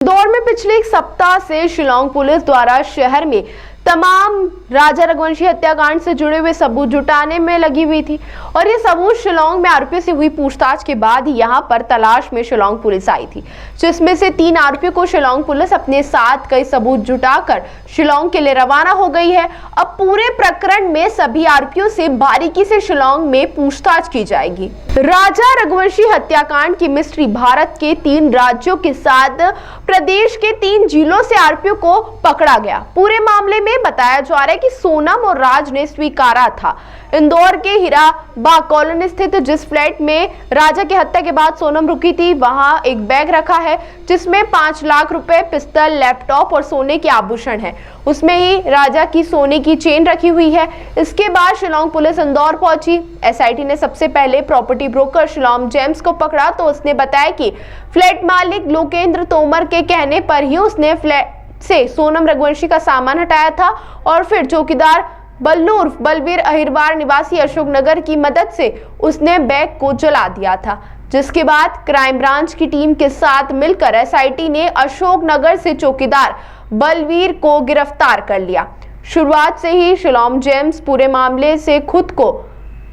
इंदौर में पिछले एक सप्ताह से शिलांग पुलिस द्वारा शहर में तमाम राजा रघुवंशी हत्याकांड से जुड़े हुए सबूत जुटाने में लगी हुई थी और ये सबूत शिलांग में आरोपियों से हुई पूछताछ के बाद ही यहाँ पर तलाश में शिलांग पुलिस आई थी, जिसमें से 3 आरोपियों को शिलांग पुलिस अपने साथ कई सबूत जुटाकर शिलांग के लिए रवाना हो गई है। अब पूरे प्रकरण में सभी आरोपियों से बारीकी से शिलांग में पूछताछ की जाएगी। राजा रघुवंशी हत्याकांड की मिस्ट्री भारत के 3 राज्यों के साथ प्रदेश के 3 जिलों से आरोपियों को पकड़ा गया। पूरे मामले में बताया जा रहा है कि सोनम और राज ने स्वीकारा था। इंदौर के हीराबाग कॉलोनी स्थित जिस फ्लैट में राजा की हत्या के बाद सोनम रुकी थी, वहां एक बैग रखा है जिसमें 5 लाख रुपए, पिस्तौल, लैपटॉप और सोने के आभूषण है। उसमें ही राजा की सोने की चेन रखी हुई है। इसके बाद शिलांग पुलिस इंदौर पहुंची। एसआईटी ने सबसे पहले प्रॉपर्टी ब्रोकर शिलांग जेम्स को पकड़ा तो उसने बताया कि फ्लैट मालिक लोकेंद्र तोमर के कहने पर ही उसने फ्लैट से सोनम रघुवंशी का सामान हटाया था और फिर चौकीदार बल्लू उर्फ बलवीर अहिरवार निवासी अशोकनगर की मदद से उसने बैग को जला दिया था, जिसके बाद क्राइम ब्रांच की टीम के साथ मिलकर एसआईटी ने अशोकनगर से चौकीदार बलवीर को गिरफ्तार कर लिया। शुरुआत से ही शिलांग जेम्स पूरे मामले से खुद को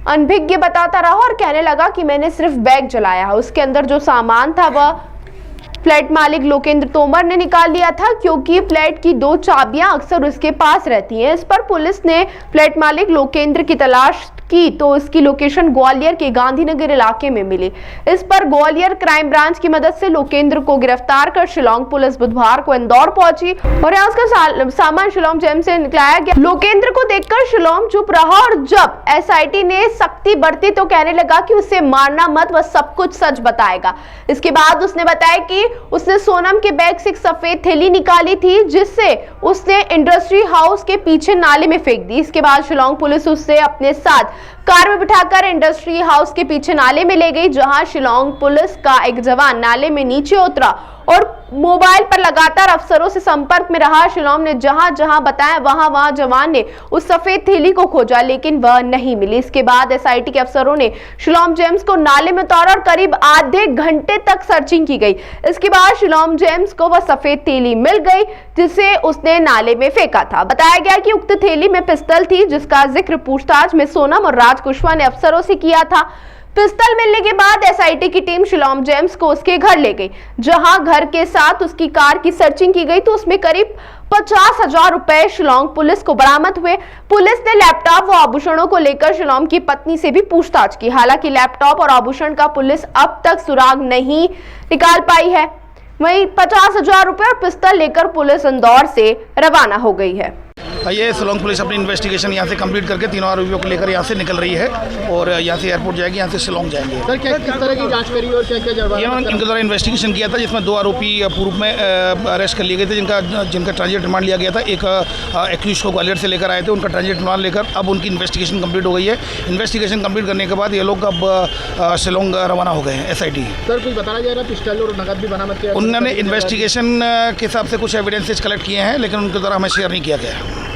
अनभिज्ञ बताता रहा और कहने लगा कि मैंने सिर्फ बैग जलाया, उसके अंदर जो सामान था वह फ्लैट मालिक लोकेंद्र तोमर ने निकाल लिया था, क्योंकि फ्लैट की 2 चाबियां अक्सर उसके पास रहती हैं। इस पर पुलिस ने फ्लैट मालिक लोकेंद्र की तलाश की तो इसकी लोकेशन ग्वालियर के गांधीनगर इलाके में मिली। इस पर ग्वालियर क्राइम ब्रांच की मदद से लोकेंद्र को गिरफ्तार कर शिलांग पुलिस बुधवार को इंदौर पहुंची और यहाँ उसका सामान शिलांग जेम्स से निकलाया गया। लोकेंद्र को देखकर शिलांग चुप रहा और जब एसआईटी ने सख्ती बरती तो कहने लगा कि उसे मारना मत, वह सब कुछ सच बताएगा। इसके बाद उसने बताया कि उसने सोनम के बैग से एक सफेद थैली निकाली थी जिससे उसने इंडस्ट्री हाउस के पीछे नाले में फेंक दी। इसके बाद शिलांग पुलिस उससे अपने साथ कार में बिठाकर इंडस्ट्री हाउस के पीछे नाले में ले गई, जहां शिलांग पुलिस का एक जवान नाले में नीचे उतरा और मोबाइल पर लगातार अफसरों से संपर्क में रहा। शिलांग ने जहां जहां बताया वहां जवान ने उस सफेद थैली को खोजा, लेकिन वह नहीं मिली। इसके बाद एसआईटी के अफसरों ने शिलांग जेम्स को नाले में उतारा और करीब आधे घंटे तक सर्चिंग की गई। इसके बाद शिलांग जेम्स को वह सफेद थैली मिल गई जिसे उसने नाले में फेंका था। बताया गया कि उक्त थैली में पिस्तौल थी, जिसका जिक्र पूछताछ में सोनम और राज कुशवाहा ने अफसरों से किया था। पिस्तौल मिलने के बाद एसआईटी की टीम शिलांग जेम्स को उसके घर ले गई, जहां घर के साथ उसकी कार की सर्चिंग की गई तो उसमें करीब 50,000 रुपए शिलांग पुलिस को बरामद हुए। पुलिस ने लैपटॉप व आभूषणों को लेकर शिलांग की पत्नी से भी पूछताछ की। हालांकि लैपटॉप और आभूषण का पुलिस अब तक सुराग नहीं निकाल पाई है। वहीं 50,000 रुपए और पिस्तौल लेकर पुलिस इंदौर से रवाना हो गई है। ये शिलांग पुलिस अपनी इन्वेस्टिगेशन यहाँ से कंप्लीट करके 3 आरोपियों को लेकर यहाँ से निकल रही है और यहाँ से एयरपोर्ट जाएगी, यहाँ से शिलांग जाएंगे। सर क्या किस तरह की जांच करी और क्या इनके द्वारा इन्वेस्टिगेशन किया था, जिसमें 2 आरोपी पूर्व में अरेस्ट कर लिए गए थे, जिनका ट्रांजिट रिमांड लिया गया था। एक एक्यूज को ग्वालियर से लेकर आए थे, उनका ट्रांजिट रिमांड लेकर अब उनकी इन्वेस्टिगेशन कंप्लीट हो गई है। इन्वेस्टिगेशन कंप्लीट करने के बाद ये लोग अब शिलांग रवाना हो गए हैं एसआईटी। सर कुछ बताया जा रहा है पिस्टल और नकद भी बरामद किया? उन्होंने इन्वेस्टिगेशन के हिसाब से कुछ एविडेंसेज कलेक्ट किए हैं, लेकिन उनके द्वारा हमें शेयर नहीं किया गया है।